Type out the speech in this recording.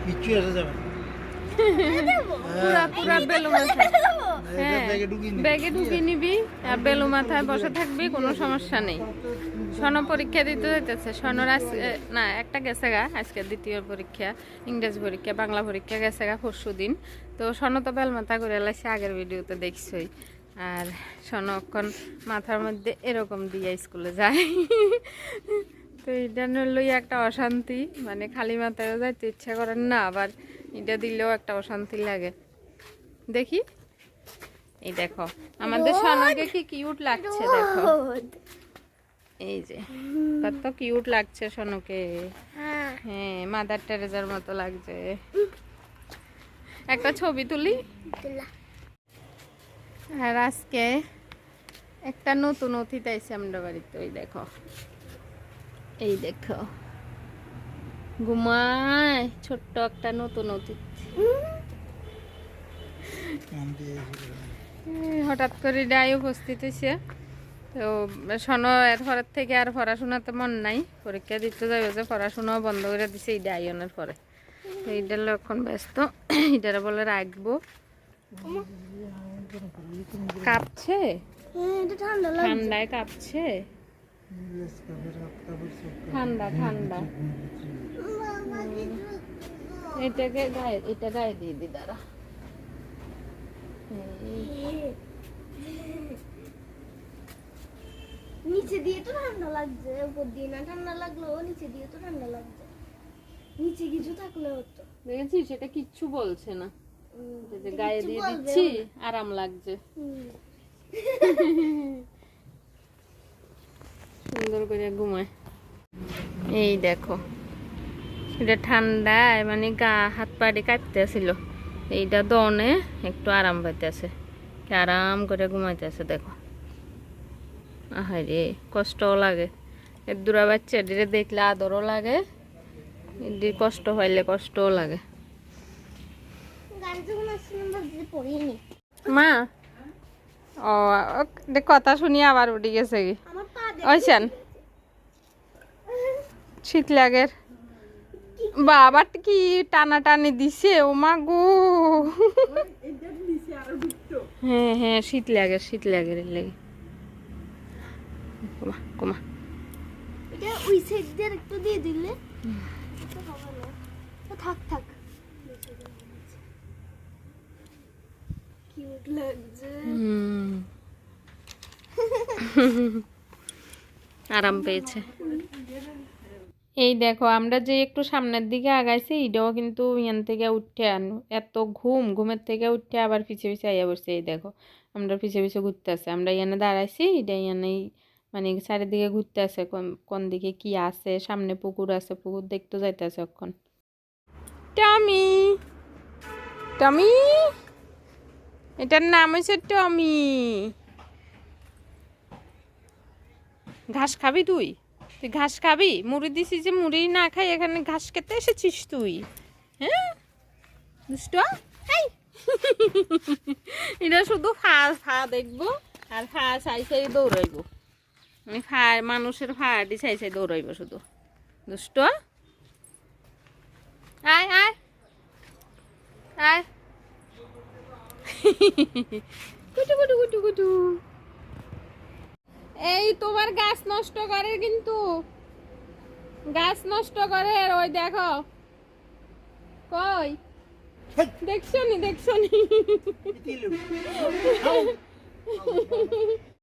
কিচ্ছু আসা যাবে না। পুরা পুরা বেলু মাথায় হ্যাঁ ব্যাগে ঢুকিয়ে নিবি আর বেলু মাথায় বসে থাকবি, কোনো সমস্যা নেই। স্বর্ণ পরীক্ষা দিতে যেতেছে। স্বর্ণর না একটা গেছে গা, আজকে দ্বিতীয় পরীক্ষা, ইংরেজি পরীক্ষা, বাংলা পরীক্ষা গেছে গা পরশু দিন। তো স্বর্ণ তো বেল মাথা করে এলাইছে, আগের ভিডিওতে দেখছই। আর স্বর্ণ এখন মাথার মধ্যে এরকম দিয়ে স্কুলে যায়। তো এটা লই একটা অশান্তি, মানে খালি মাথায় যাইতে ইচ্ছা করেন না, আবার এটা দিলেও একটা অশান্তি লাগে। দেখি এই দেখো আমাদের স্বর্ণকে কি কিউট লাগছে দেখো, এই যে কত কিউট লাগছে স্বর্ণকে। হ্যাঁ মাদার টেরেজার মতো লাগছে। একটা ছবি তুলি। আর আজকে একটা নতুন অতিথি আইছে আমরা বাড়িতে, ওই দেখো, এই দেখো ঘুমায় ছোট্ট একটা নতুন অতিথি। হঠাৎ করে ডাই উপস্থিত হয়েছে। তো শোনো এরপরের থেকে আর পড়াশোনাতে মন নাই, পরীক্ষা দিতে যাবে যে পড়াশোনাও বন্ধ করে দিছে এই ডাইনের পরে। তো এইটার লক্ষণ ব্যস্ত, এটার বলে রাখবো। কাঁপছে, ঠান্ডায় কাঁপছে, ঠান্ডা ঠান্ডা। এটাকে গায়ে, এটা গায়ে দিয়ে দি দাঁড়া। নিচে দিয়ে তো ঠান্ডা লাগছে, উপর দিয়ে না ঠান্ডা লাগলো, নিচে দিয়ে তো ঠান্ডা লাগছে। নিচে কিছু থাকলে হতো। দেখেছিস সেটা কিচ্ছু বলছে না, যে গায়ে দিয়ে দিচ্ছি আরাম লাগছে। সুন্দর করে ঘুমায়। এই দেখো এটা ঠান্ডায় মানে গা হাত পাড়ি কাঁপতেছিল, এইটা দনে একটু আরাম পাইতেছে, আরাম করে ঘুমাইতেছে। দেখো আহারে কষ্টও লাগে, এর দূরা বাচ্চা এদিকে দেখলে আদরও লাগে, এদিকে কষ্ট হইলে কষ্টও লাগে। মা ও কথা শুনি আবার উঠে গেছে কি ওইছেন শীত লাগের বাবার কি টানা টানি দিছে, ও মা গো। হ্যাঁ হ্যাঁ শীত লাগে, শীত লাগে লেগে। কমা কমা এটা ওই সাইড দিয়ে একটু দিয়ে দিলে এটা হবে না। তো থাক থাক, কিউট লাগছে। আরাম পেয়েছে। এই দেখো আমরা যে একটু সামনের দিকে আগাইছি, এটাও কিন্তু ইয়ান থেকে উঠে আনো, এত ঘুমের থেকে উঠে আবার পিছে পিছে আইয়া বসছে। এই দেখো আমরা পিছে পিছে ঘুরতে আছে, আমরা ইয়ানে দাঁড়াইছি, এটা ইয়ানেই মানে চারিদিকে ঘুরতে আছে, কোন দিকে কি আছে, সামনে পুকুর আছে, পুকুর দেখতে যাইতে আছে। এখন টমি, টমি এটার নাম হয়েছে টমি। ঘাস খাবি তুই? তুই ঘাস খাবি? মুড়ি দিছি যে মুড়ি না খাই এখানে ঘাস খেতে এসেছিস তুই? হ্যাঁ দুষ্ট। এটা শুধু ফা দেখবো আর ফা চাই চাই দৌড়াইব, মানে মানুষের ফাড়ি চাই চাই দৌড়াইব শুধু। দুষ্ট আয় আয় আয়। কুটু কুটু কুটু কুটু। এই তোমার গাছ নষ্ট করে, কিন্তু গাছ নষ্ট করে। ওই দেখো কই দেখছো নি, দেখছো নি?